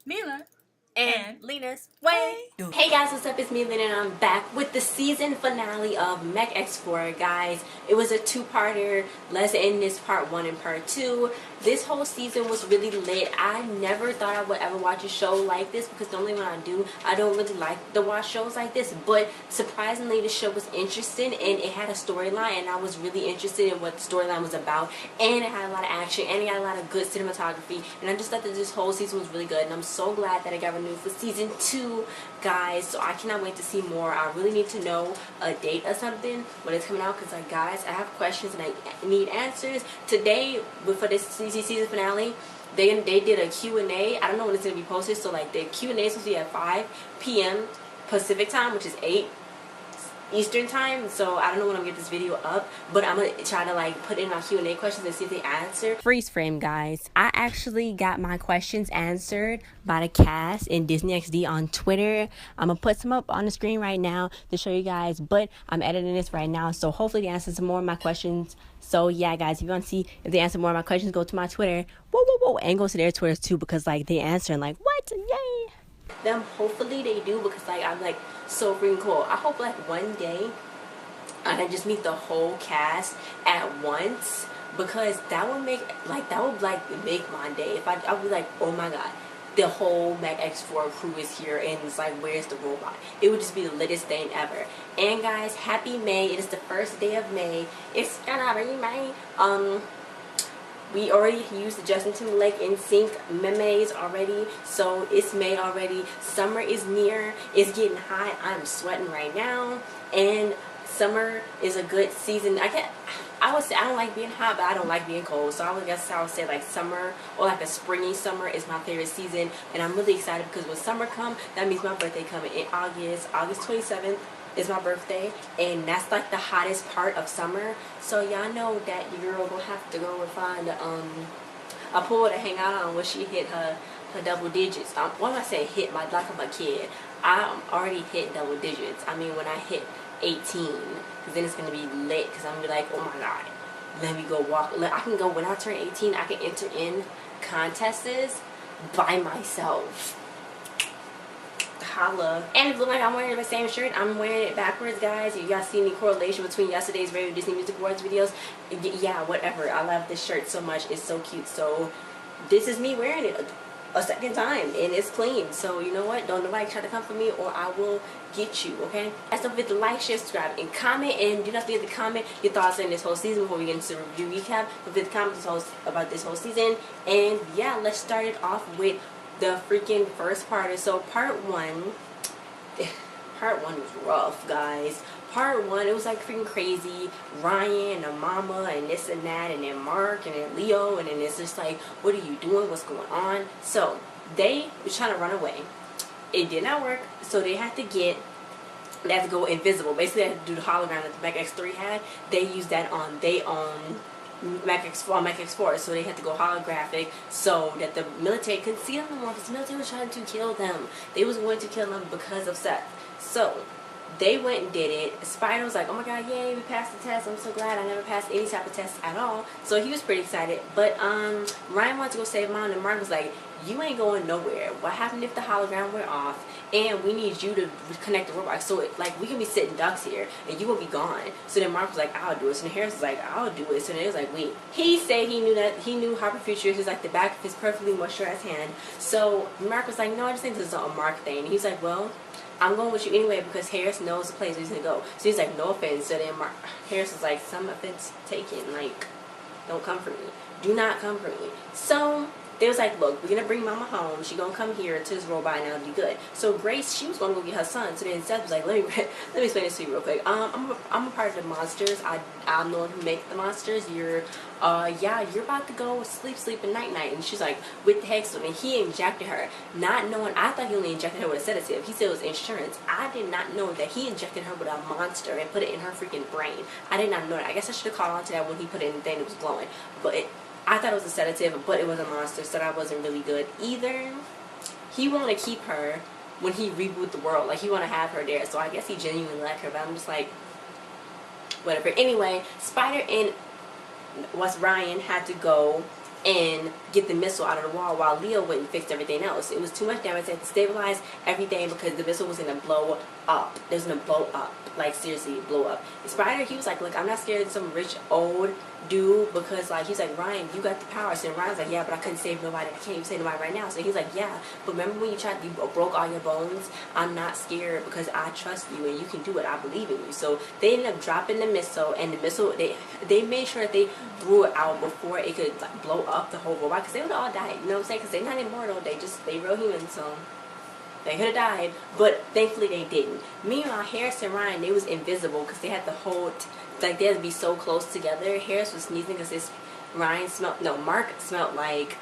Mila, and Lena's way. Hey guys, what's up? It's me, Lena, and I'm back with the season finale of Mech X-4. Guys, it was a two-parter. Let's end this part 1 and part 2. This whole season was really lit. I never thought I would ever watch a show like this because normally when I do, I don't really like to watch shows like this. But surprisingly, the show was interesting and it had a storyline, and I was really interested in what the storyline was about. And it had a lot of action, and it had a lot of good cinematography. And I just thought that this whole season was really good, and I'm so glad that it got renewed for season 2, guys. So I cannot wait to see more. I really need to know a date or something when it's coming out, because like, guys, I have questions and I need answers. Today, for this season finale, they did a Q&A. I don't know when it's going to be posted, so like the Q&A is supposed to be at 5 p.m. Pacific time, which is 8 Eastern time. So I don't know when I'm gonna get this video up, but I'm gonna try to like put in my Q&A questions and see if they answer. Freeze frame, guys. I actually got my questions answered by the cast in Disney XD on Twitter. I'm gonna put some up on the screen right now to show you guys, but I'm editing this right now, so hopefully they answer some more of my questions. So yeah, guys, if you want to see if they answer more of my questions, go to my Twitter. Whoa, and go to their Twitters too, because like they answer and like, what? Yay! Them, hopefully they do, because like I'm like so freaking cool. I hope like one day I can just meet the whole cast at once, because that would make make my day. If I would be like, oh my god, the whole Mech X4 crew is here, and it's like, where's the robot? It would just be the littest thing ever. And guys, happy May. It is the first day of May. It's gonna be May. We already used the Justin Timberlake NSYNC memes already, so it's May already. Summer is near. It's getting hot. I'm sweating right now, and summer is a good season. I would say I don't like being hot, but I don't like being cold. So I would say like summer, or like a springy summer, is my favorite season, and I'm really excited because when summer comes, that means my birthday coming in August 27th. Is my birthday, and that's like the hottest part of summer. So y'all know that your girl gonna have to go and find a pool to hang out on when she hit her double digits. What am I saying? Hit like I'm a kid. I'm already hit double digits. I mean, when I hit 18, because then it's gonna be lit. Because I'm gonna be like, oh my god, let me go walk. I can go when I turn 18. I can enter in contests by myself. Holla. And it look like I'm wearing the same shirt. I'm wearing it backwards, guys. If y'all see any correlation between yesterday's Radio Disney Music Awards videos, yeah, whatever. I love this shirt so much. It's so cute. So this is me wearing it a second time, and it's clean. So you know what? Don't nobody try to come for me, or I will get you, okay? Don't forget to like, share, subscribe, and comment. And do not forget to comment your thoughts on this whole season before we get into the review recap. Don't forget to comment about this whole season. And yeah, let's start it off with the freaking first part. So part one was rough, guys. Part 1, it was like freaking crazy. Ryan and mama and this and that, and then Mark and then Leo, and then it's just like, what are you doing? What's going on? So they were trying to run away. It did not work, so they had to go invisible. Basically, they had to do the hologram that the Mech X3 had. They used that on Mech X4, so they had to go holographic so that the military couldn't see them no more, because the military was trying to kill them. They was going to kill them because of Seth. So they went and did it. Spider was like, oh my god, yay, we passed the test. I'm so glad. I never passed any type of test at all. So he was pretty excited. But Ryan wanted to go save Mom, and Mark was like, you ain't going nowhere. What happened if the hologram went off? And we need you to connect the robot. So like, we can be sitting ducks here, and you will be gone. So then Mark was like, I'll do it. So then Harris was like, I'll do it. So then it was like, wait. He said he knew Harper Future is like the back of his perfectly moisturized hand. So Mark was like, no, I just think this is a Mark thing. And he's like, well, I'm going with you anyway, because Harris knows the place where he's gonna go. So he's like, no offense. So then Harris was like, some offense taken. Like, don't come for me. Do not come for me. So they was like, look, we're gonna bring Mama home. She gonna come here to this robot, and it'll be good. So Grace, she was gonna go get her son. So then Seth was like, let me explain this to you real quick. I'm a part of the monsters. I'm the one who make the monsters. You're about to go sleep at night. And she's like, with the heck? So then he injected her, not knowing. I thought he only injected her with a sedative. He said it was insurance. I did not know that he injected her with a monster and put it in her freaking brain. I did not know that. I guess I should have caught on to that when he put it in the thing that was glowing. But I thought it was a sedative, but it was a monster, so that wasn't really good either. He want to keep her when he reboot the world. Like, he want to have her there, so I guess he genuinely liked her, but I'm just like, whatever. Anyway, Spider and Ryan had to go and get the missile out of the wall while Leo went and fixed everything else. It was too much damage. They had to stabilize everything because the missile was going to blow up. It was going to blow up. Like, seriously, blow up. Spider, he was like, look, I'm not scared of some rich old dude because, like, he's like, Ryan, you got the power. So Ryan's like, yeah, but I couldn't save nobody. I can't even save nobody right now. So he's like, yeah, but remember when you broke all your bones? I'm not scared because I trust you and you can do it. I believe in you. So they ended up dropping the missile, and the missile, they made sure that they threw it out before it could, like, blow up the whole robot because they would all die. You know what I'm saying? Because they're not immortal. They real human, so they could have died, but thankfully they didn't. Meanwhile, Harris and Ryan, they was invisible because they had to hold, like, they had to be so close together. Harris was sneezing because Mark smelled like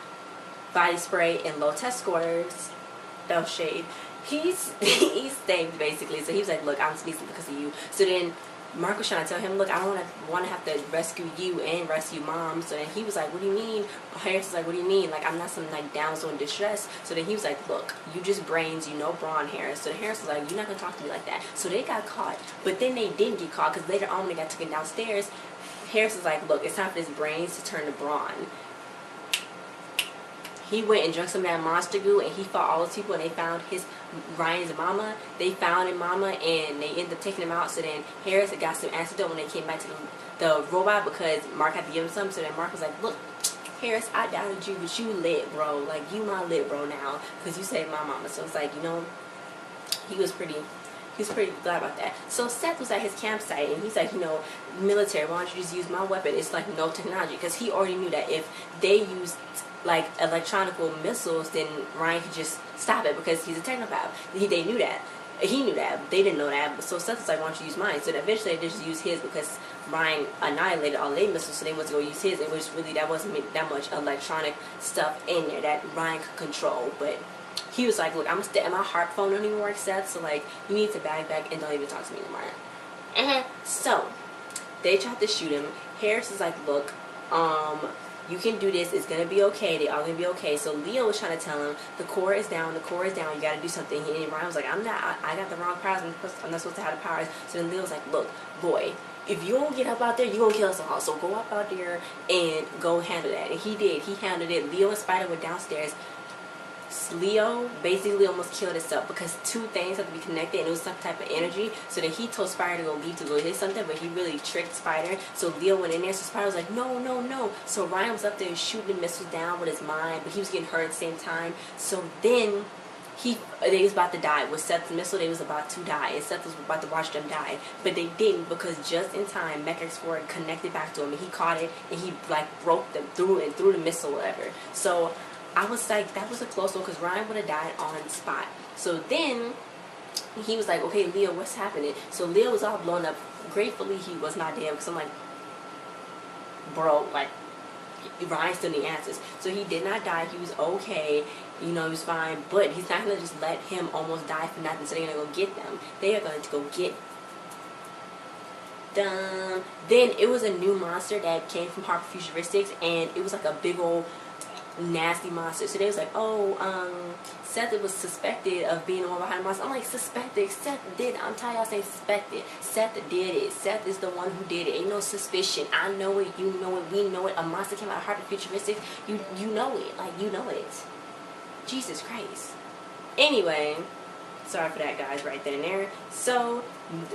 body spray and low test scores. No shade. He stank basically. So he was like, look, I'm sneezing because of you. So then Mark was trying to tell him, look, I don't want to have to rescue you and rescue mom. So then he was like, what do you mean? Harris was like, what do you mean? Like, I'm not some, like, damsel in distress. So then he was like, look, you just brains, you know brawn, Harris. So then Harris was like, you're not going to talk to me like that. So they got caught. But then they didn't get caught because later on when they got taken downstairs, Harris was like, look, it's time for his brains to turn to brawn. He went and drank some of that monster goo, and he fought all those people, and they found Ryan's mama. They found his mama, and they ended up taking him out. So then Harris got some antidote when they came back to the robot because Mark had to give him some. So then Mark was like, look, Harris, I doubted you, but you lit, bro. Like, you my lit, bro, now because you saved my mama. So it's like, you know, he was pretty glad about that. So Seth was at his campsite, and he's like, you know, military, why don't you just use my weapon? It's like no technology, because he already knew that if they used like electronical missiles, then Ryan could just stop it because he's a technopath. They knew that. He knew that. They didn't know that. So Seth was like, why don't you use mine? So eventually they just used his because Ryan annihilated all their missiles, so they wasn't going to use his. It was really, that wasn't that much electronic stuff in there that Ryan could control. But he was like, look, my heart phone don't even work, Seth, so like, you need to back and don't even talk to me anymore. So they tried to shoot him. Harris is like, look, you can do this, it's gonna be okay, they all gonna be okay. So Leo was trying to tell him, the core is down, you gotta do something. And Ryan was like, I got the wrong powers, I'm not supposed to have the powers. So then Leo was like, look, boy, if you don't get up out there, you're gonna kill us all. So go up out there and go handle that. And he did, he handled it. Leo and Spider went downstairs. Leo basically almost killed himself because two things have to be connected, and it was some type of energy. So then he told Spider to go leave to go hit something, but he really tricked Spider. So Leo went in there, so Spider was like, no, no, no. So Ryan was up there shooting missiles down with his mind, but he was getting hurt at the same time. So then they was about to die. With Seth's missile, they was about to die, and Seth was about to watch them die, but they didn't, because just in time Mech X-4 connected back to him, and he caught it, and he like broke them through the missile, whatever. So I was like, that was a close one, because Ryan would have died on the spot. So then he was like, okay, Leo, what's happening? So Leo was all blown up. Gratefully, he was not dead, because I'm like, bro, like, Ryan still need answers. So he did not die. He was okay. You know, he was fine. But he's not going to just let him almost die for nothing. So they're going to go get them. They are going to go get them. Then it was a new monster that came from Harper Futuristics, and it was like a big old nasty monster. So they was like, oh, Seth was suspected of being the one behind the monster. I'm like, suspected? Seth did it. I'm tired of y'all saying suspected. Seth did it. Seth is the one who did it. Ain't no suspicion. I know it. You know it. We know it. A monster came out of Harper Futuristics. You know it. Like, you know it. Jesus Christ. Anyway, sorry for that, guys, right then and there. So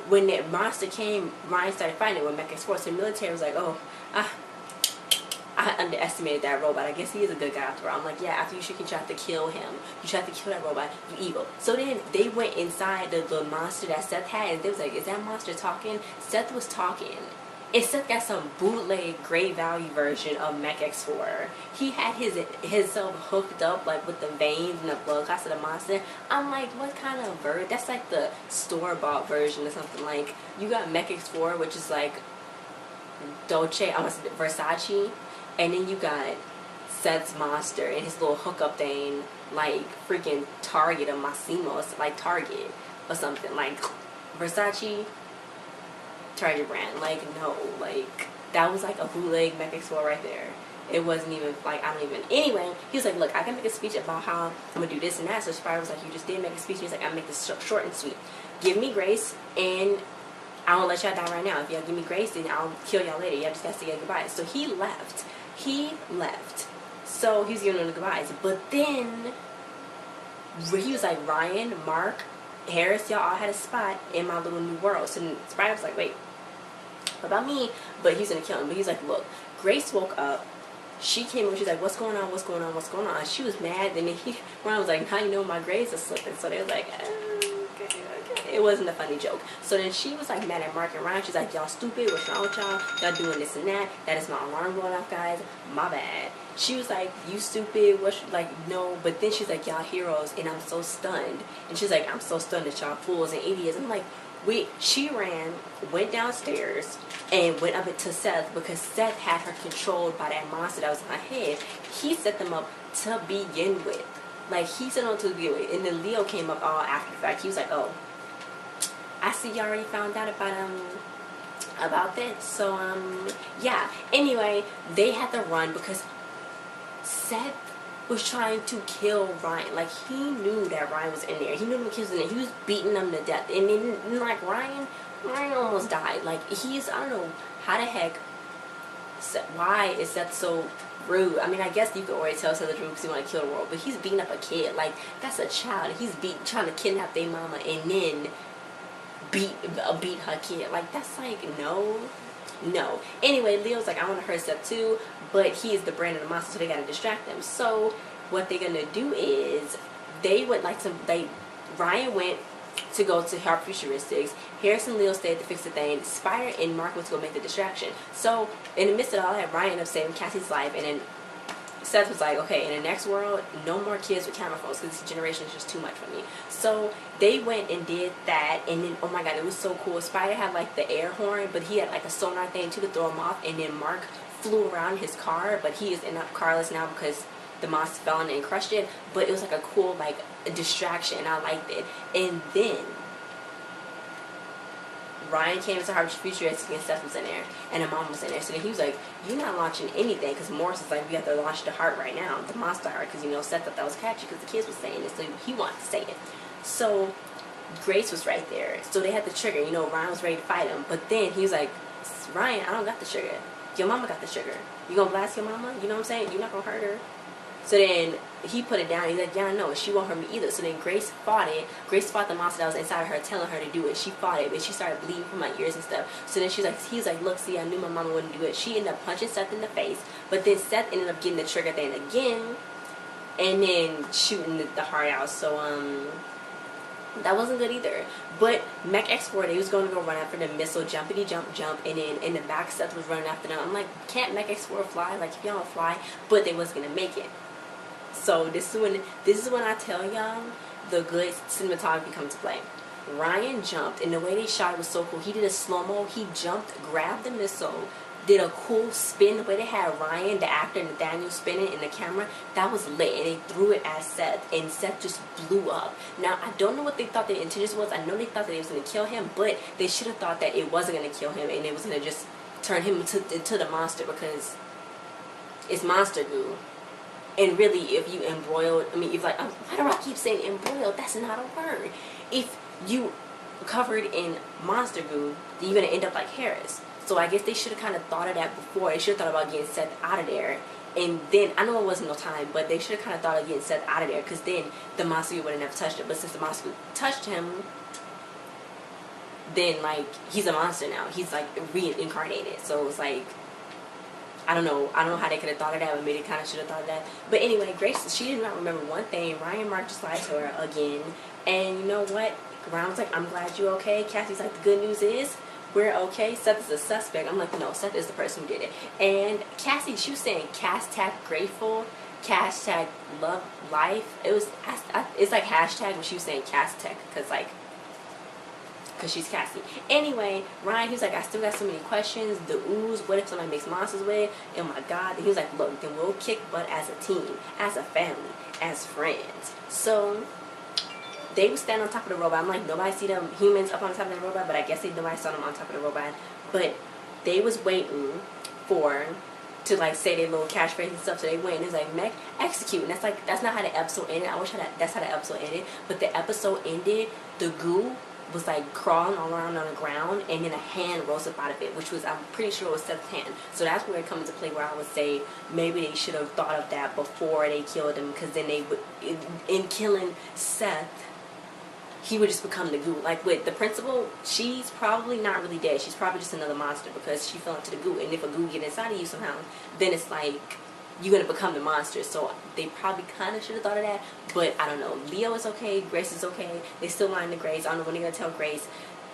when that monster came, Ryan started fighting it with Mech X-4. So the military was like, oh, I underestimated that robot. I guess he is a good guy after all. I'm like, yeah, after you tried to kill him. You tried to kill that robot. You evil. So then they went inside the monster that Seth had, and they was like, is that monster talking? Seth was talking. And Seth got some bootleg great value version of Mech X-4. He had himself hooked up like with the veins and the blood clots of the monster. I'm like, what kind of bird? That's like the store-bought version or something. Like, you got Mech X-4, which is like Dolce, I was Versace. And then you got Seth's monster and his little hookup thing, like freaking Target or Massimo, like Target or something, like Versace, Target brand. Like, no, like, that was like a bootleg Mech X-4 right there. It wasn't even, like, I don't even, anyway, he was like, look, I can make a speech about how I'm gonna do this and that. So Spider was like, you just did make a speech. He was like, I make this short and sweet. Give me grace, and I won't let y'all die right now. If y'all give me grace, then I'll kill y'all later. Y'all just gotta say goodbye. So he left. So he was giving them the goodbyes. But then he was like, Ryan, Mark, Harris, y'all all had a spot in my little new world. So then Spider was like, wait, what about me? But he's gonna kill him. But he's like, look, Grace woke up. She came over, she's like, what's going on, what's going on, what's going on? She was mad. Then Ryan was like, how you know my grades are slipping? So they was like, okay. It wasn't a funny joke. So then she was like mad at Mark and Ryan. She's like, y'all stupid, what's wrong with y'all? Y'all doing this and that. That is my alarm going off, guys. My bad. She was like, you stupid, what, like, no. But then she's like, y'all heroes, and I'm so stunned. And she's like, I'm so stunned that y'all fools and idiots. I'm like, she ran, went downstairs, and went up to Seth because Seth had her controlled by that monster that was in her head. He set them up to begin with. Like, he set them up to begin with. And then Leo came up all after the fact. He was like, oh, I see you already found out about that. So, yeah. Anyway, they had to run because Seth was trying to kill Ryan. Like, he knew that Ryan was in there. He knew the kids was in there. He was beating them to death. And then, like, Ryan almost died. Like, I don't know how the heck, why is Seth so rude? I mean, I guess you could already tell Seth the rude because he want to kill the world. But he's beating up a kid. Like, that's a child. He's trying to kidnap their mama and then beat her kid. Like, that's like, no. Anyway, Leo's like, I want to hurt Seth too, but he is the brand of the monster, so they gotta distract them. So what they're gonna do is Ryan went to go to Harp Futuristics. Harris and Leo stayed to fix the thing. Spider and Mark went to go make the distraction. So in the midst of all that, Ryan ended up saving Cassie's life, and then Seth was like, okay, in the next world, no more kids with camera phones because this generation is just too much for me. So they went and did that, and then, oh my god, it was so cool. Spider had like the air horn, but he had like a sonar thing too to throw him off, and then Mark flew around his car, but he is carless now because the monster fell on it and crushed it. But it was like a cool, like, a distraction, and I liked it. And then Ryan came into Harvard Futuristic and Seth was in there, and the mom was in there. So then he was like, you're not launching anything, because Morris is like, we have to launch the heart right now, the monster heart, because, you know, Seth thought that was catchy because the kids were saying it, so he wanted to say it. So Grace was right there, so they had the trigger. You know, Ryan was ready to fight him, but then he was like, Ryan, I don't got the trigger. Your mama got the trigger. You gonna blast your mama? You know what I'm saying? You're not gonna hurt her. So then he put it down. He's like, yeah, I know. She won't hurt me either. So then Grace fought it. Grace fought the monster that was inside of her, telling her to do it. She fought it, but she started bleeding from my ears and stuff. So then he's like, look, see, I knew my mama wouldn't do it. She ended up punching Seth in the face, but then Seth ended up getting the trigger thing again, and then shooting the heart out. So that wasn't good either. But Mech X-4, they was going to go run after the missile, jumpity jump, and then in the back Seth was running after them. I'm like, can't Mech X-4 fly? Like, if y'all don't fly, but they wasn't gonna make it. So this is when I tell y'all the good cinematography comes to play. Ryan jumped, and the way they shot it was so cool. He did a slow-mo. He jumped, grabbed the missile, did a cool spin. The way they had Ryan, the actor, Nathaniel spinning in the camera, that was lit. And they threw it at Seth, and Seth just blew up. Now, I don't know what they thought the intention was. I know they thought that it was going to kill him, but they should have thought that it wasn't going to kill him, and it was going to just turn him into the monster, because it's monster goo. And really, if you embroiled, I mean, if like, why do I keep saying embroiled? That's not a word. If you covered in monster goo, then you're going to end up like Harris. So I guess they should have kind of thought of that before. They should have thought about getting Seth out of there. And then, I know it wasn't no time, but they should have kind of thought of getting Seth out of there, because then the monster would have never touched him. But since the monster touched him, then, like, he's a monster now. He's, like, reincarnated. So it's like, I don't know how they could have thought of that, but maybe they kind of should have thought of that. But anyway, Grace, she did not remember one thing. Ryan Mark just lied to her again. And you know what? Ryan was like, I'm glad you're okay. Cassie's like, the good news is, we're okay. Seth is a suspect. I'm like, no, Seth is the person who did it. And Cassie, she was saying hashtag grateful, hashtag love life. It's like hashtag when she was saying Castech, because she's Cassie. Anyway, Ryan, he was like, I still got so many questions. The ooze, what if somebody makes monsters with it? Oh my god. And he was like, look, then we'll kick butt as a team, as a family, as friends. So they would stand on top of the robot. I'm like, nobody see them humans up on top of the robot, but I guess nobody saw them on top of the robot. But they was waiting to like say their little catchphrase and stuff, so they went and it was like, Mech, execute. And that's not how the episode ended. I wish that's how the episode ended. But the episode ended, the goo was like crawling all around on the ground, and then a hand rose up out of it, which was, I'm pretty sure it was Seth's hand. So that's where it comes into play, where I would say maybe they should have thought of that before they killed him, because then they would, in killing Seth, he would just become the goo. Like with the principal, she's probably not really dead. She's probably just another monster because she fell into the goo. And if a goo get inside of you somehow, then it's like you're gonna become the monster. So they probably kind of should have thought of that. But I don't know. Leo is okay. Grace is okay. They still lying to Grace. I don't know when they're gonna tell Grace.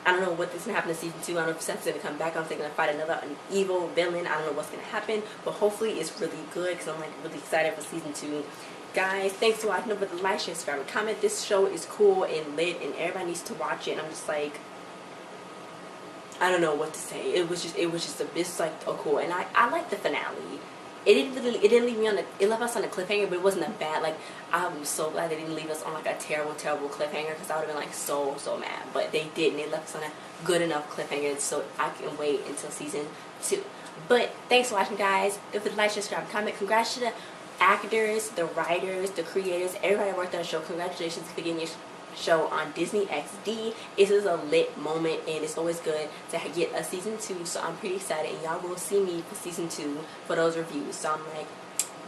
I don't know what is gonna happen in season 2. I don't know if Seth's gonna come back. I don't think they're gonna fight an evil villain. I don't know what's gonna happen. But hopefully it's really good, because I'm like really excited for season 2. Guys, thanks for watching. Don't forget to like, share, subscribe, and comment. This show is cool and lit, and everybody needs to watch it. And I'm just like, I don't know what to say. It was just like a cool. And I like the finale. It didn't leave me on it left us on a cliffhanger, but it wasn't a bad, like, I'm so glad they didn't leave us on like a terrible cliffhanger, because I would have been like so mad. But they didn't. They left us on a good enough cliffhanger, so I can wait until season 2. But thanks for watching, guys. Don't forget to like, share, subscribe, and comment. Congrats to the actors, the writers, the creators, everybody that worked on the show. Congratulations for getting your show on Disney XD. This is a lit moment, and it's always good to get a season 2, so I'm pretty excited, and y'all will see me for season 2 for those reviews. So I'm like,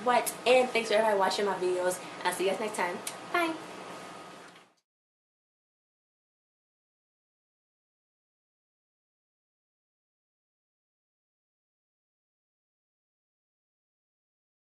what? And thanks for everybody watching my videos. I'll see you guys next time. Bye.